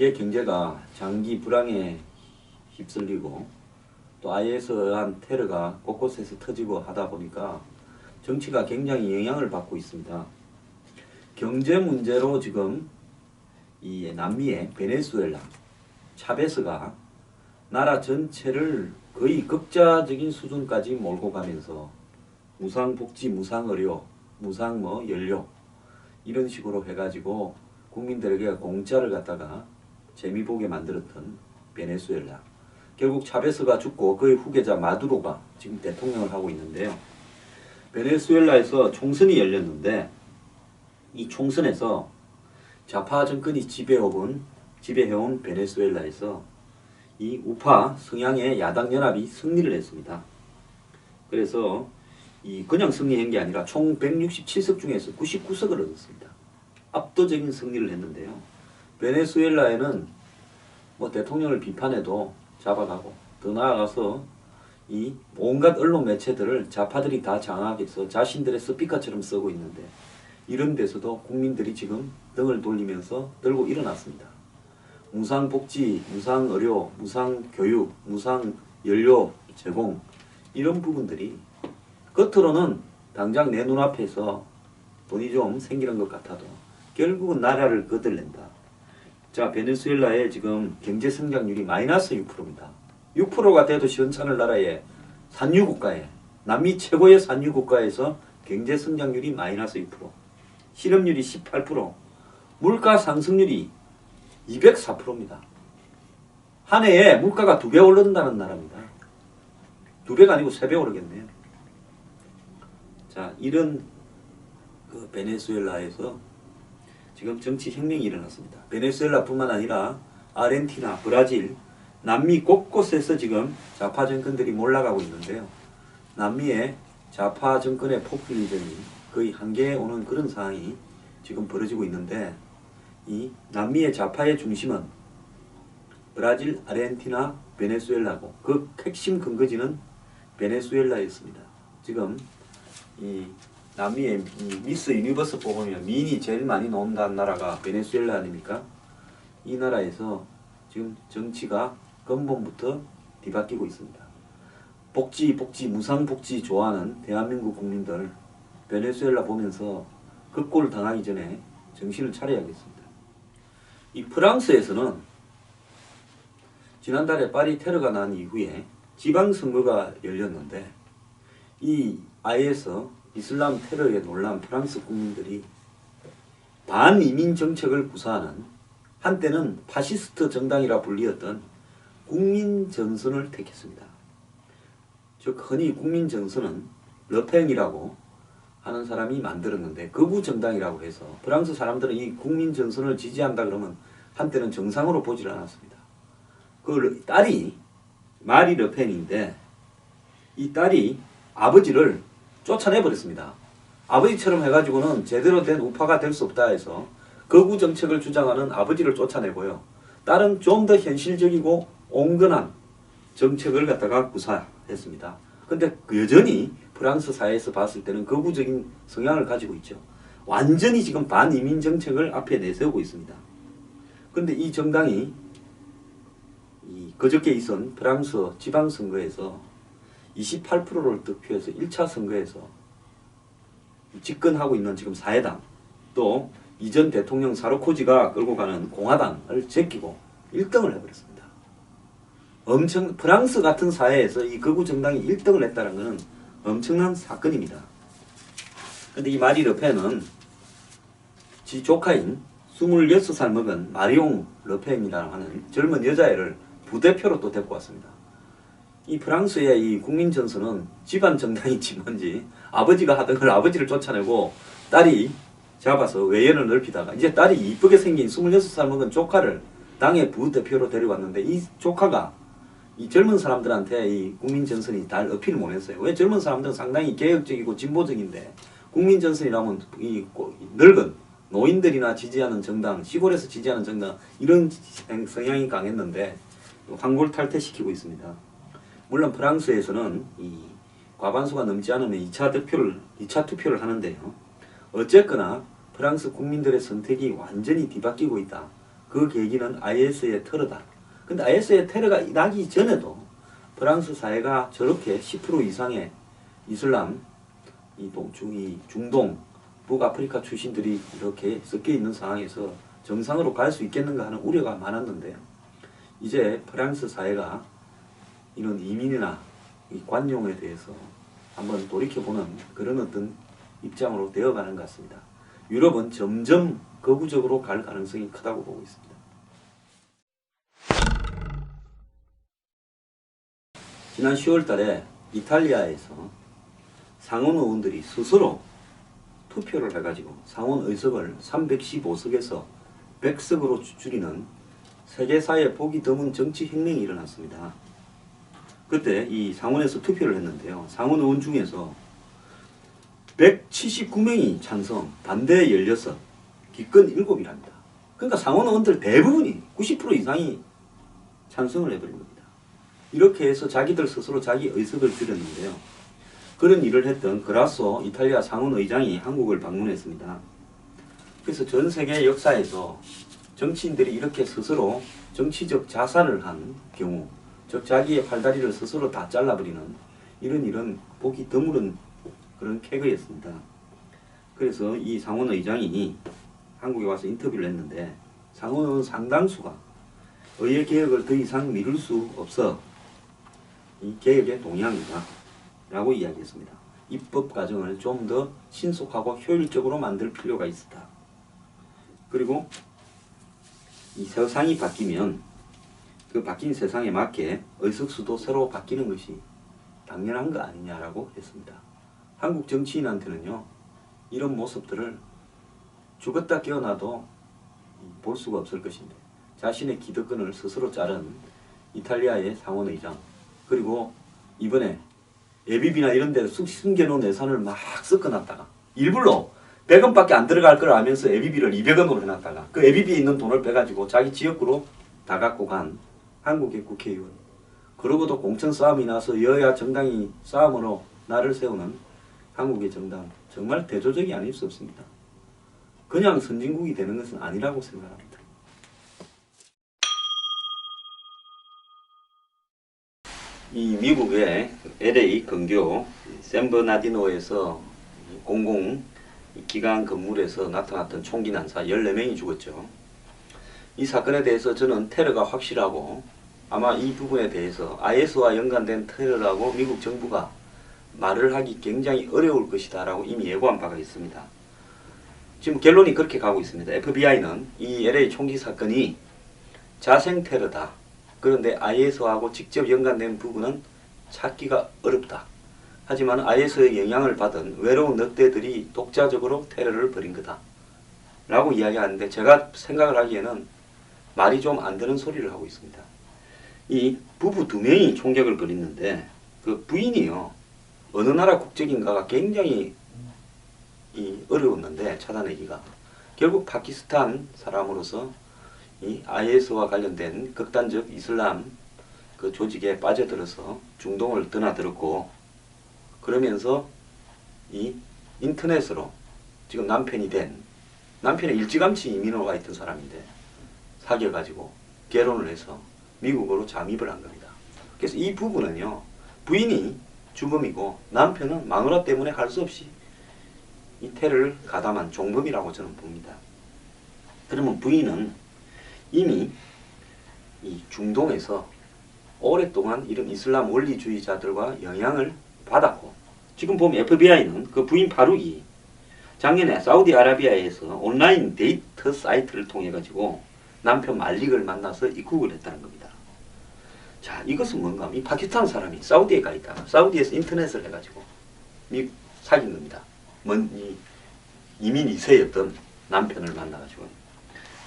세계 경제가 장기 불황에 휩쓸리고 또 IS에 의한 테러가 곳곳에서 터지고 하다 보니까 정치가 굉장히 영향을 받고 있습니다. 경제 문제로 지금 이 남미의 베네수엘라, 차베스가 나라 전체를 거의 극자적인 수준까지 몰고 가면서 무상복지, 무상의료, 연료 이런 식으로 해가지고 국민들에게 공짜를 갖다가 재미보게 만들었던 베네수엘라. 결국 차베스가 죽고 그의 후계자 마두로가 지금 대통령을 하고 있는데요. 베네수엘라에서 총선이 열렸는데 이 총선에서 좌파 정권이 지배해온 베네수엘라에서 이 우파 성향의 야당 연합이 승리를 했습니다. 그래서 이 그냥 승리한 게 아니라 총 167석 중에서 99석을 얻었습니다. 압도적인 승리를 했는데요. 베네수엘라에는 뭐 대통령을 비판해도 잡아가고 더 나아가서 이 온갖 언론 매체들을 좌파들이 다 장악해서 자신들의 스피커처럼 쓰고 있는데 이런 데서도 국민들이 지금 등을 돌리면서 들고 일어났습니다. 무상복지, 무상의료, 무상교육, 무상연료 제공 이런 부분들이 겉으로는 당장 내 눈앞에서 돈이 좀 생기는 것 같아도 결국은 나라를 거들낸다. 자, 베네수엘라의 지금 경제 성장률이 마이너스 6%입니다. 6%가 돼도 시원찮을 나라에 산유국가에 남미 최고의 산유국가에서 경제 성장률이 마이너스 6%, 실업률이 18%, 물가 상승률이 204%입니다. 한 해에 물가가 2배 오른다는 나라입니다. 2배가 아니고 3배 오르겠네요. 자, 이런 그 베네수엘라에서 지금 정치 혁명이 일어났습니다. 베네수엘라뿐만 아니라 아르헨티나, 브라질, 남미 곳곳에서 지금 좌파 정권들이 몰락하고 있는데요. 남미의 좌파 정권의 포퓰리즘이 거의 한계에 오는 그런 상황이 지금 벌어지고 있는데 이 남미의 좌파의 중심은 브라질, 아르헨티나, 베네수엘라고 그 핵심 근거지는 베네수엘라였습니다. 지금 이 남미의 미스 유니버스 뽑으면 미인이 제일 많이 나온다는 나라가 베네수엘라 아닙니까? 이 나라에서 지금 정치가 근본부터 뒤바뀌고 있습니다. 복지, 무상복지 좋아하는 대한민국 국민들 베네수엘라 보면서 극골 당하기 전에 정신을 차려야겠습니다. 이 프랑스에서는 지난달에 파리 테러가 난 이후에 지방선거가 열렸는데 이 IS 이슬람 테러에 놀란 프랑스 국민들이 반이민 정책을 구사하는 한때는 파시스트 정당이라 불리었던 국민전선을 택했습니다. 즉 흔히 국민전선은 르팽이라고 하는 사람이 만들었는데 극우 정당이라고 해서 프랑스 사람들은 이 국민전선을 지지한다 그러면 한때는 정상으로 보질 않았습니다. 그 딸이 마리 르팽인데 이 딸이 아버지를 쫓아내버렸습니다. 아버지처럼 해가지고는 제대로 된 우파가 될 수 없다 해서 극우 정책을 주장하는 아버지를 쫓아내고요. 딸은 좀 더 현실적이고 온건한 정책을 갖다가 구사했습니다. 근데 여전히 프랑스 사회에서 봤을 때는 극우적인 성향을 가지고 있죠. 완전히 지금 반이민 정책을 앞에 내세우고 있습니다. 근데 이 정당이 그저께 있은 프랑스 지방선거에서 28%를 득표해서 1차 선거에서 집권하고 있는 지금 사회당 또 이전 대통령 사르코지가 끌고 가는 공화당을 제끼고 1등을 해버렸습니다. 프랑스 같은 사회에서 이 극우 정당이 1등을 했다는 것은 엄청난 사건입니다. 근데 이 마리 르펜은 지 조카인 26살 먹은 마리옹 르펜이라는 하는 젊은 여자애를 부대표로 또 데리고 왔습니다. 이 프랑스의 이 국민전선은 집안 정당인지 뭔지 아버지가 하던 걸 아버지를 쫓아내고 딸이 잡아서 외연을 넓히다가 이제 딸이 이쁘게 생긴 26살 먹은 조카를 당의 부대표로 데려왔는데 이 조카가 이 젊은 사람들한테 이 국민전선이 잘 어필을 못했어요. 왜 젊은 사람들은 상당히 개혁적이고 진보적인데 국민전선이라면 이 늙은 노인들이나 지지하는 정당, 시골에서 지지하는 정당 이런 성향이 강했는데 환골탈퇴시키고 있습니다. 물론 프랑스에서는 이 과반수가 넘지 않으면 2차 투표를 하는데요. 어쨌거나 프랑스 국민들의 선택이 완전히 뒤바뀌고 있다. 그 계기는 IS의 테러다. 근데 IS의 테러가 나기 전에도 프랑스 사회가 저렇게 10% 이상의 이슬람, 이 중동, 북아프리카 출신들이 이렇게 섞여 있는 상황에서 정상으로 갈 수 있겠는가 하는 우려가 많았는데, 이제 프랑스 사회가 이런 이민이나 이 관용에 대해서 한번 돌이켜보는 그런 어떤 입장으로 되어가는 것 같습니다. 유럽은 점점 거부적으로 갈 가능성이 크다고 보고 있습니다. 지난 10월 달에 이탈리아에서 상원 의원들이 스스로 투표를 해가지고 상원 의석을 315석에서 100석으로 줄이는 세계사에 보기 드문 정치 혁명이 일어났습니다. 그때 이 상원에서 투표를 했는데요. 상원 의원 중에서 179명이 찬성, 반대 16, 기권 7이랍니다. 그러니까 상원 의원들 대부분이 90% 이상이 찬성을 해버린 겁니다. 이렇게 해서 자기들 스스로 자기 의석을 줄였는데요. 그런 일을 했던 그라소 이탈리아 상원의장이 한국을 방문했습니다. 그래서 전 세계 역사에서 정치인들이 이렇게 스스로 정치적 자살을 한 경우, 즉 자기의 팔다리를 스스로 다 잘라버리는 이런 일은 보기 드물은 그런 쾌거였습니다. 그래서 이 상원의장이 한국에 와서 인터뷰를 했는데, 상원의원 상당수가 의회 개혁을 더 이상 미룰 수 없어 이 개혁에 동의합니다 라고 이야기했습니다. 입법 과정을 좀 더 신속하고 효율적으로 만들 필요가 있었다. 그리고 이 세상이 바뀌면 그 바뀐 세상에 맞게 의석수도 새로 바뀌는 것이 당연한 거 아니냐라고 했습니다. 한국 정치인한테는요, 이런 모습들을 죽었다 깨어나도 볼 수가 없을 것인데, 자신의 기득권을 스스로 자른 이탈리아의 상원의장, 그리고 이번에 예비비나 이런 데 숨겨놓은 예산을 막 섞어놨다가 일부러 100원밖에 안 들어갈 걸 알면서 예비비를 200원으로 해놨다가 그 예비비에 있는 돈을 빼가지고 자기 지역구로 다 갖고 간 한국의 국회의원, 그러고도 공천 싸움이 나서 여야 정당이 싸움으로 나를 세우는 한국의 정당, 정말 대조적이 아닐 수 없습니다. 그냥 선진국이 되는 것은 아니라고 생각합니다. 이 미국의 LA 근교 샌버나디노에서 공공 기관 건물에서 나타났던 총기 난사 14명이 죽었죠. 이 사건에 대해서 저는 테러가 확실하고, 아마 이 부분에 대해서 IS와 연관된 테러라고 미국 정부가 말을 하기 굉장히 어려울 것이다 라고 이미 예고한 바가 있습니다. 지금 결론이 그렇게 가고 있습니다. FBI는 이 LA 총기 사건이 자생 테러다, 그런데 IS하고 직접 연관된 부분은 찾기가 어렵다. 하지만 IS의 영향을 받은 외로운 늑대들이 독자적으로 테러를 벌인 거다 라고 이야기하는데, 제가 생각을 하기에는 말이 좀 안 되는 소리를 하고 있습니다. 이 부부 2명이 총격을 벌였는데 그 부인이요, 어느 나라 국적인가가 굉장히 어려웠는데 찾아내기가, 결국 파키스탄 사람으로서 이 IS와 관련된 극단적 이슬람 그 조직에 빠져들어서 중동을 드나들었고, 그러면서 이 인터넷으로 지금 남편이 일찌감치 이민을 와 있던 사람인데 사귀어가지고 결혼을 해서 미국으로 잠입을 한 겁니다. 그래서 이 부분은요, 부인이 주범이고 남편은 마누라 때문에 할 수 없이 이 테러를 가담한 종범이라고 저는 봅니다. 그러면 부인은 이미 이 중동에서 오랫동안 이런 이슬람 원리주의자들과 영향을 받았고, 지금 보면 FBI는 그 부인 파룩이 작년에 사우디아라비아에서 온라인 데이트 사이트를 통해 가지고 남편 말릭을 만나서 입국을 했다는 겁니다. 자, 이것은 뭔가, 이 파키스탄 사람이 사우디에 가 있다가 사우디에서 인터넷을 해가지고 사귄 겁니다. 이민 2세였던 남편을 만나가지고.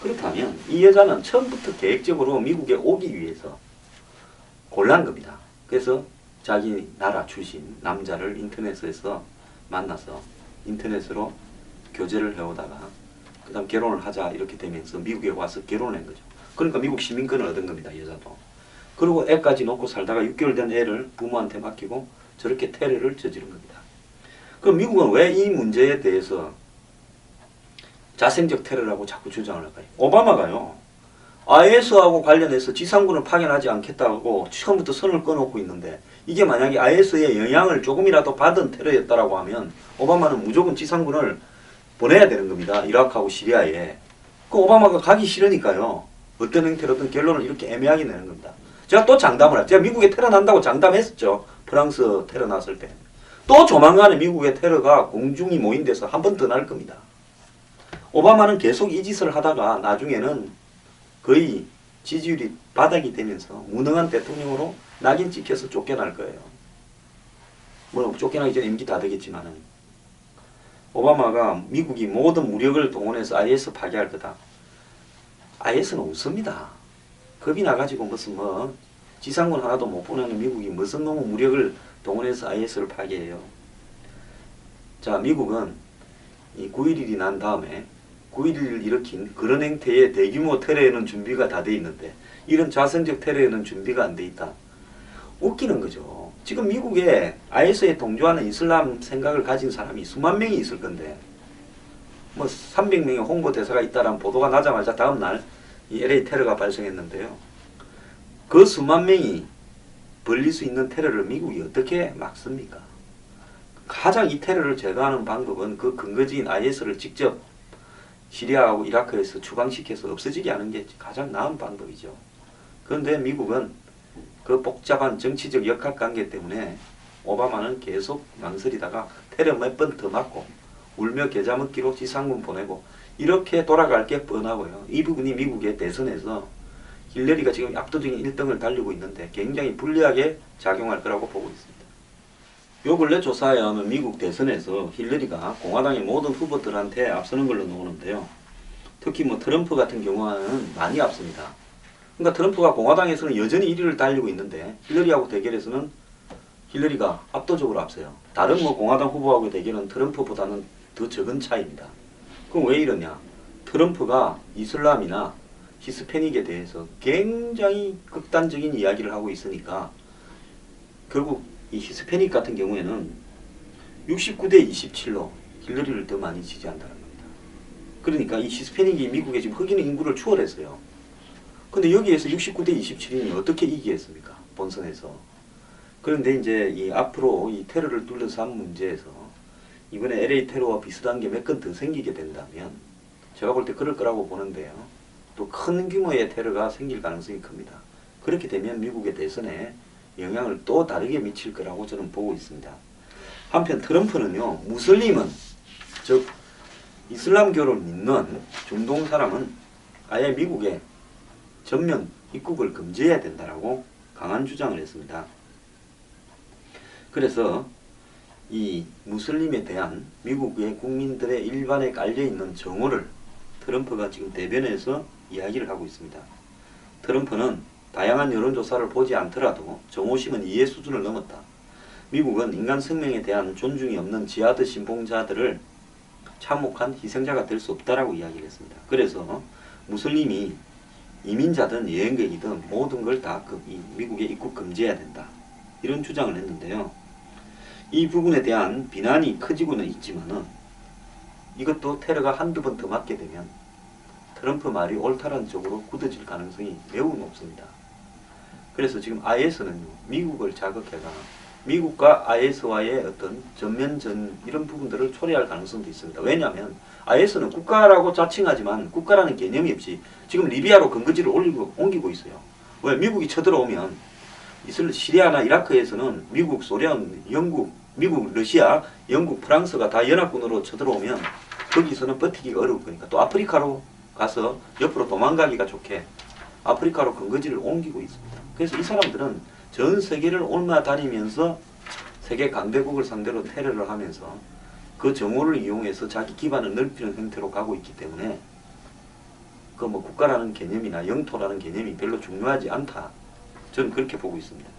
그렇다면 이 여자는 처음부터 계획적으로 미국에 오기 위해서 골란 겁니다. 그래서 자기 나라 출신 남자를 인터넷에서 만나서 인터넷으로 교제를 해오다가 그 다음 결혼을 하자 이렇게 되면서 미국에 와서 결혼을 한 거죠. 그러니까 미국 시민권을 얻은 겁니다, 여자도. 그리고 애까지 놓고 살다가 6개월 된 애를 부모한테 맡기고 저렇게 테러를 저지른 겁니다. 그럼 미국은 왜 이 문제에 대해서 자생적 테러라고 자꾸 주장을 할까요? 오바마가요, IS하고 관련해서 지상군을 파견하지 않겠다고 처음부터 선을 꺼놓고 있는데 이게 만약에 IS의 영향을 조금이라도 받은 테러였다라고 하면 오바마는 무조건 지상군을 보내야 되는 겁니다. 이라크하고 시리아에. 그 오바마가 가기 싫으니까요. 어떤 형태로든 결론을 이렇게 애매하게 내는 겁니다. 제가 또 장담을 해요. 제가 미국에 테러 난다고 장담했었죠. 프랑스 테러 났을 때. 또 조만간에 미국의 테러가 공중이 모인 데서 한 번 더 날 겁니다. 오바마는 계속 이 짓을 하다가 나중에는 거의 지지율이 바닥이 되면서 무능한 대통령으로 낙인 찍혀서 쫓겨날 거예요. 뭐 쫓겨나기 전에 임기 다 되겠지만은 오바마가 미국이 모든 무력을 동원해서 IS 파괴할 거다. IS는 웃습니다. 겁이 나가지고 무슨 뭐 지상군 하나도 못 보내는 미국이 무슨 놈의 무력을 동원해서 IS를 파괴해요. 자, 미국은 이 9.11이 난 다음에 9.11을 일으킨 그런 행태의 대규모 테러에는 준비가 다 돼 있는데 이런 자생적 테러에는 준비가 안 돼 있다. 웃기는 거죠. 지금 미국에 IS에 동조하는 이슬람 생각을 가진 사람이 수만 명이 있을 건데 뭐 300명의 홍보대사가 있다라는 보도가 나자마자 다음날 이 LA 테러가 발생했는데요. 그 수만 명이 벌릴 수 있는 테러를 미국이 어떻게 막습니까? 가장 이 테러를 제거하는 방법은 그 근거지인 IS를 직접 시리아하고 이라크에서 추방시켜서 없어지게 하는 게 가장 나은 방법이죠. 그런데 미국은 그 복잡한 정치적 역학관계 때문에 오바마는 계속 망설이다가 테러 몇 번 더 맞고 울며 겨자 먹기로 지상군 보내고 이렇게 돌아갈 게 뻔하고요. 이 부분이 미국의 대선에서 힐러리가 지금 압도적인 1등을 달리고 있는데 굉장히 불리하게 작용할 거라고 보고 있습니다. 요 근래 조사에 하면 미국 대선에서 힐러리가 공화당의 모든 후보들한테 앞서는 걸로 나오는데요. 특히 뭐 트럼프 같은 경우는 많이 앞섭니다. 그러니까 트럼프가 공화당에서는 여전히 1위를 달리고 있는데 힐러리하고 대결에서는 힐러리가 압도적으로 앞서요. 다른 뭐 공화당 후보하고 대결은 트럼프보다는 더 적은 차이입니다. 그럼 왜 이러냐? 트럼프가 이슬람이나 히스패닉에 대해서 굉장히 극단적인 이야기를 하고 있으니까 결국 이 히스패닉 같은 경우에는 69대 27로 힐러리를 더 많이 지지한다는 겁니다. 그러니까 이 히스패닉이 미국에 지금 흑인 인구를 추월했어요. 근데 여기에서 69대 27이니 어떻게 이기겠습니까? 본선에서. 그런데 이제 이 앞으로 이 테러를 둘러싼 문제에서 이번에 LA 테러와 비슷한 게 몇 건 더 생기게 된다면 제가 볼 때 그럴 거라고 보는데요. 또 큰 규모의 테러가 생길 가능성이 큽니다. 그렇게 되면 미국의 대선에 영향을 또 다르게 미칠 거라고 저는 보고 있습니다. 한편 트럼프는요, 무슬림은, 즉 이슬람교를 믿는 중동 사람은 아예 미국에 전면 입국을 금지해야 된다라고 강한 주장을 했습니다. 그래서 이 무슬림에 대한 미국의 국민들의 일반에 깔려있는 정오를 트럼프가 지금 대변에서 이야기를 하고 있습니다. 트럼프는 다양한 여론조사를 보지 않더라도 정오심은 이해 수준을 넘었다. 미국은 인간 생명에 대한 존중이 없는 지하드 신봉자들을 참혹한 희생자가 될 수 없다라고 이야기를 했습니다. 그래서 무슬림이 이민자든 여행객이든 모든 걸 다 미국에 입국 금지해야 된다. 이런 주장을 했는데요. 이 부분에 대한 비난이 커지고는 있지만은 이것도 테러가 한두 번 더 맞게 되면 트럼프 말이 옳다는 쪽으로 굳어질 가능성이 매우 높습니다. 그래서 지금 IS는요, 미국을 자극해가 미국과 IS와의 어떤 전면전 이런 부분들을 초래할 가능성도 있습니다. 왜냐하면 IS는 국가라고 자칭하지만 국가라는 개념이 없이 지금 리비아로 근거지를 옮기고 있어요. 왜? 미국이 쳐들어오면 시리아나 이라크에서는 미국, 소련, 영국, 미국, 러시아, 영국, 프랑스가 다 연합군으로 쳐들어오면 거기서는 버티기가 어려울 거니까 또 아프리카로 가서 옆으로 도망가기가 좋게 아프리카로 근거지를 옮기고 있습니다. 그래서 이 사람들은 전 세계를 옮아다니면서 세계 강대국을 상대로 테러를 하면서 그 정오를 이용해서 자기 기반을 넓히는 형태로 가고 있기 때문에 그 뭐 국가라는 개념이나 영토라는 개념이 별로 중요하지 않다. 저는 그렇게 보고 있습니다.